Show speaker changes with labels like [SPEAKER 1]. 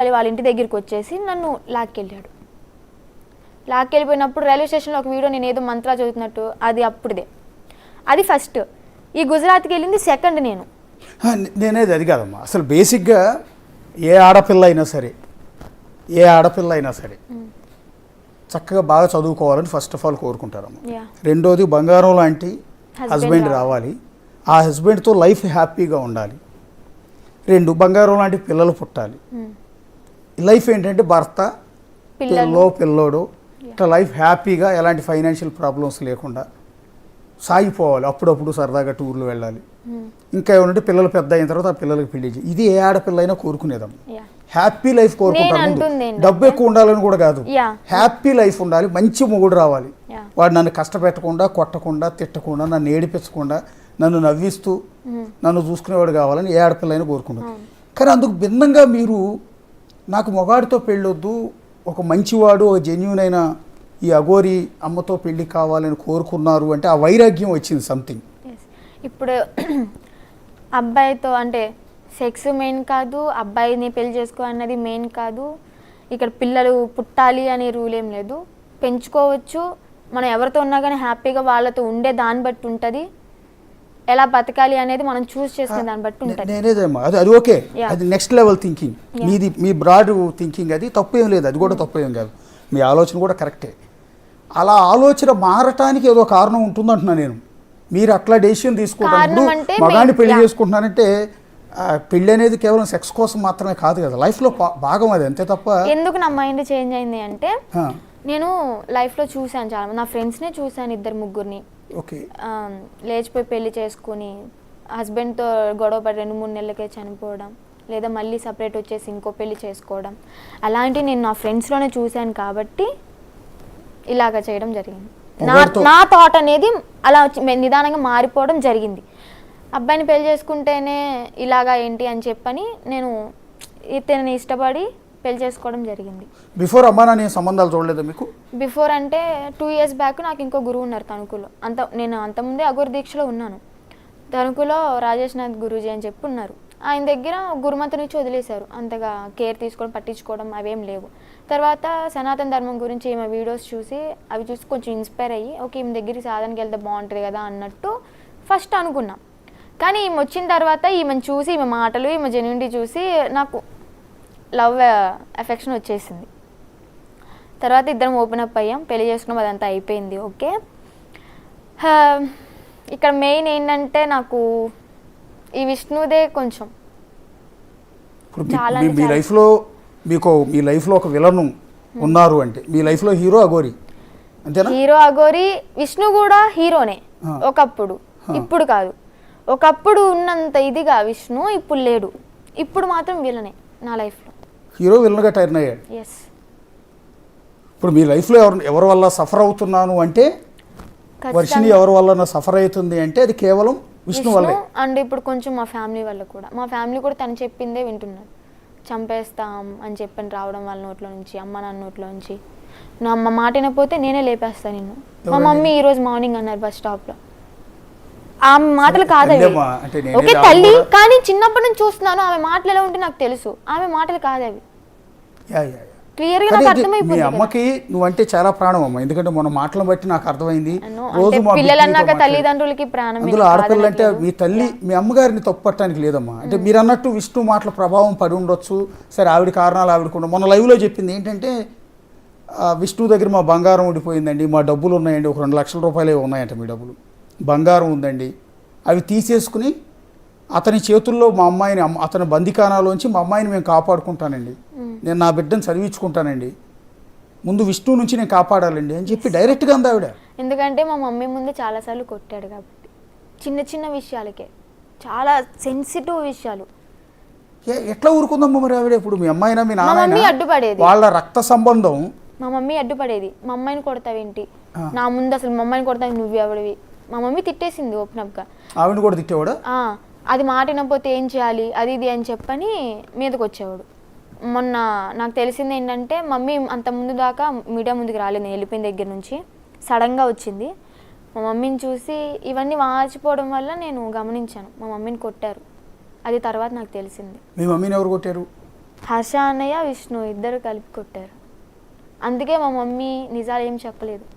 [SPEAKER 1] వాళ్ళ ఇంటి దగ్గరికి వచ్చేసి నన్ను లాక్కెళ్ళాడు. లాక్కెళ్ళిపోయినప్పుడు రైల్వే స్టేషన్లో ఒక వీడియో నేను ఏదో మంత్రా చదువుతున్నట్టు అది అప్పుడుదే. అది ఫస్ట్. ఈ గుజరాత్కి వెళ్ళింది సెకండ్ నేను.
[SPEAKER 2] నేనేది అది కాదమ్మా. అసలు బేసిక్గా ఏ ఆడపిల్ల అయినా సరే చక్కగా బాగా చదువుకోవాలని ఫస్ట్ ఆఫ్ ఆల్ కోరుకుంటారమ్మా. రెండోది బంగారం లాంటి హస్బెండ్ రావాలి, ఆ హస్బెండ్తో లైఫ్ హ్యాపీగా ఉండాలి. రెండు, బంగారం లాంటి పిల్లలు పుట్టాలి. లైఫ్ ఏంటంటే భర్త పిల్లోడు ఇట్లా లైఫ్ హ్యాపీగా ఎలాంటి ఫైనాన్షియల్ ప్రాబ్లమ్స్ లేకుండా సాగిపోవాలి. అప్పుడప్పుడు సరదాగా టూర్లు వెళ్ళాలి. ఇంకా ఏమంటే పిల్లలు పెద్ద అయిన తర్వాత ఆ పిల్లలకి పెళ్లి చేయాలి. ఇది ఏ ఆడపిల్ల అయినా కోరుకునేదమ్మా. హ్యాపీ లైఫ్ కోరుకుంటారు. డబ్బు ఎక్కువ ఉండాలని కూడా కాదు, హ్యాపీ లైఫ్ ఉండాలి. మంచి మొగుడు రావాలి, వాడు నన్ను కష్టపెట్టకుండా, కొట్టకుండా, తిట్టకుండా, నన్ను ఏడిపించకుండా, నన్ను నవ్విస్తూ నన్ను చూసుకునేవాడు కావాలని ఏ ఆడపిల్ల అయినా కోరుకుంటారు. కానీ అందుకు భిన్నంగా మీరు నాకు మొగాడితో పెళ్ళొద్దు, ఒక మంచివాడు, ఒక జెన్యూన్ అయిన ఈ అఘోరి అమ్మతో పెళ్లి కావాలని కోరుకున్నారు అంటే ఆ వైరాగ్యం వచ్చింది సంథింగ్.
[SPEAKER 1] ఇప్పుడు అబ్బాయితో అంటే సెక్స్ మెయిన్ కాదు, అబ్బాయిని పెళ్లి చేసుకో అన్నది మెయిన్ కాదు. ఇక్కడ పిల్లలు పుట్టాలి అనే రూల్ ఏం లేదు, పెంచుకోవచ్చు. మనం ఎవరితో ఉన్నా కానీ హ్యాపీగా వాళ్ళతో ఉండే దాన్ని బట్టి ఉంటుంది. ఎలా బతకాలి అనేది మనం చూస్ చేసుకునే దాన్ని బట్టి ఉంటుంది.
[SPEAKER 2] నేనేదమ్మా అది ఓకే, అది నెక్స్ట్ లెవెల్ థింకింగ్ మీది, మీ బ్రాడ్ థింకింగ్. అది తప్పేం లేదు, అది కూడా తప్పేం కాదు, మీ ఆలోచన కూడా కరెక్టే. అలా ఆలోచన మారటానికి ఏదో కారణం ఉంటుందంటున్నా నేను. మీరు అట్లా డెసిషన్ తీసుకుంటారు, మగాన్ని పెళ్లి చేసుకుంటున్నారంటే పెళ్ళి అనేది కేవలం సెక్స్ కోసం మాత్రమే కాదు కదా, లైఫ్లో భాగం అది, అంతే తప్ప. ఎందుకు
[SPEAKER 1] నా మైండ్ చేంజ్ అయింది అంటే నేను లైఫ్లో చూశాను చాలా మంది, నా ఫ్రెండ్స్నే చూశాను, 2-3
[SPEAKER 2] ఓకే
[SPEAKER 1] లేచిపోయి పెళ్లి చేసుకుని హస్బెండ్తో గొడవ పడి 2-3 నెలలకే చనిపోవడం, లేదా మళ్ళీ సపరేట్ వచ్చేసి ఇంకో పెళ్లి చేసుకోవడం. అలాంటివి నేను నా ఫ్రెండ్స్లోనే చూశాను కాబట్టి ఇలాగ చేయడం జరిగింది. నా థాట్ అనేది అలా నిదానంగా మారిపోవడం జరిగింది. అబ్బాయిని పెళ్లి చేసుకుంటేనే ఇలాగా ఏంటి అని చెప్పని నేను ఇతన్ని ఇష్టపడి పెళ్లి చేసుకోవడం జరిగింది.
[SPEAKER 2] బిఫోర్ అమ్మా నాన్న సంబంధాలు చూడలేదా మీకు?
[SPEAKER 1] బిఫోర్ అంటే 2 years బ్యాక్ నాకు ఇంకో గురువు ఉన్నారు తణుకులో. నేను అంతకుముందే అఘోర దీక్షలో ఉన్నాను. తణుకులో రాజేష్ నాథ్ గురూజీ అని చెప్పి ఉన్నారు. ఆయన దగ్గర గురుమంత్రం ఇచ్చి వదిలేశారు, అంతగా కేర్ తీసుకోవడం పట్టించుకోవడం అవేం లేవు. తర్వాత సనాతన ధర్మం గురించి ఈమె వీడియోస్ చూసి అవి చూసి కొంచెం ఇన్స్పైర్ అయ్యి ఓకే ఈమె దగ్గరికి సాధనకి వెళ్తే బాగుంటుంది కదా అన్నట్టు ఫస్ట్ అనుకున్నాం. కానీ ఈమె వచ్చిన తర్వాత ఈమెను చూసి, ఈమె మాటలు, ఈమె జెన్యూనిటీ చూసి నాకు లవ్ ఎఫెక్షన్ వచ్చేసింది. తర్వాత ఇద్దరం ఓపెన్ అప్ అయ్యాం, పెళ్లి చేసుకున్నాం, అదంతా అయిపోయింది. ఓకే, ఇక్కడ మెయిన్ ఏంటంటే నాకు ఈ విష్ణుదే కొంచెం
[SPEAKER 2] చాలా. మీ లైఫ్లో ఒక విలన్ ఉన్నారు అంటే మీ లైఫ్లో హీరో అఘోరి అంతేనా?
[SPEAKER 1] హీరో అఘోరి, విష్ణు కూడా హీరోనే ఒకప్పుడు, ఇప్పుడు కాదు. ఒకప్పుడు ఉన్నంత ఇదిగా విష్ణు ఇప్పుడు లేడు, ఇప్పుడు మాత్రం విలనే నా లైఫ్లో.
[SPEAKER 2] హీరో విలన్గా టర్న్ అయ్యాడు.
[SPEAKER 1] ఎస్.
[SPEAKER 2] ఇప్పుడు మీ లైఫ్లో ఎవరి వల్ల సఫర్ అవుతున్నాను అంటే, వర్షిని ఎవరి వల్ల సఫర్ అవుతుంది అంటే అది కేవలం విష్ణు వల్ల.
[SPEAKER 1] అండ్ ఇప్పుడు కొంచెం మా ఫ్యామిలీ వల్ల కూడా, మా ఫ్యామిలీ కూడా తను చెప్పిందే వింటున్నారు. చంపేస్తాం అని చెప్పని రావడం వాళ్ళ నోట్లో నుంచి, అమ్మ నాన్న నోట్లో నుంచి. నా అమ్మ మాట వినకపోతే నేనే లేపేస్తాను నిన్ను. మా మమ్మీ ఈరోజు మార్నింగ్ అన్నారు బస్ స్టాప్లో. ఆ మాటలు కాదవి. ఓకే తల్లి, కానీ చిన్నప్పటి నుంచి చూస్తున్నాను ఆమె మాటలు ఎలా ఉంటే నాకు తెలుసు, ఆమె మాటలు కాదవి. క్లియర్ గా నాకు అర్థమైపోయింది.
[SPEAKER 2] మీ అమ్మకి నువ్వంటే చాలా ప్రాణం అమ్మ, ఎందుకంటే మన మాటలను బట్టి నాకు అర్థమైంది.
[SPEAKER 1] రోజు పిల్లలన్నాక తల్లిదండ్రులకి ప్రాణం.
[SPEAKER 2] అందులో ఆడపిల్లలు అంటే మీ తల్లి, మీ అమ్మగారిని తప్పట్టడానికి లేదమ్మా. అంటే మీరు అన్నట్టు విష్ణు మాటల ప్రభావం పడి ఉండొచ్చు, సరే ఆవిడ కారణాలు ఆవిడకుండా. మొన్న లైవ్లో చెప్పింది ఏంటంటే విష్ణు దగ్గర మా బంగారం ఉండిపోయిందండి, మా డబ్బులు ఉన్నాయండి, ఒక 2 లక్షల రూపాయలే ఉన్నాయంట మీ డబ్బులు, బంగారం ఉందండి, అవి తీసేసుకుని అతని చేతుల్లో మా అమ్మాయిని, అతని బందికానాలోంచి మా అమ్మాయిని మేము కాపాడుకుంటానండి, నేను నా బిడ్డను చదివించుకుంటానండి, ముందు విష్ణు నుంచి నేను కాపాడాలండి అని చెప్పి డైరెక్ట్గా అంది ఆవిడ.
[SPEAKER 1] ఎందుకంటే మా మమ్మీ ముందు చాలాసార్లు కొట్టాడు కాబట్టి, చిన్న చిన్న విషయాలకే, చాలా సెన్సిటివ్ విషయాలు.
[SPEAKER 2] ఎట్లా ఊరుకుందమ్మా మరి ఆవిడ? ఇప్పుడు మీ అమ్మాయినా మీ నాన్న
[SPEAKER 1] అడ్డుపడేది,
[SPEAKER 2] వాళ్ళ రక్త సంబంధం.
[SPEAKER 1] మా మమ్మీ అడ్డుపడేది, మా అమ్మాయిని కొడతావేంటి నా ముందు, అసలు మా అమ్మాయిని కొడతావు నువ్వు ఎవడివి, మా మమ్మీ తిట్టేసింది ఓపెన్ అప్గా.
[SPEAKER 2] ఆవిడ కూడా తిట్టేవాడు,
[SPEAKER 1] అది మాట వినకపోతే ఏం చేయాలి అది ఇది అని చెప్పని మీదకి వచ్చేవాడు. మొన్న నాకు తెలిసింది ఏంటంటే మమ్మీ అంత ముందు దాకా మీడియా ముందుకు రాలేదు, నేను వెళ్ళిపోయిన దగ్గర నుంచి సడన్గా వచ్చింది. మా మమ్మీని చూసి ఇవన్నీ వాచిపోవడం వల్ల నేను గమనించాను మా మమ్మీని కొట్టారు, అది తర్వాత నాకు తెలిసింది.
[SPEAKER 2] మీ మమ్మీని ఎవరు కొట్టారు?
[SPEAKER 1] హర్ష అన్నయ్య విష్ణు ఇద్దరు కలిపి కొట్టారు. అందుకే మా మమ్మీ నిజాలు ఏం చెప్పలేదు.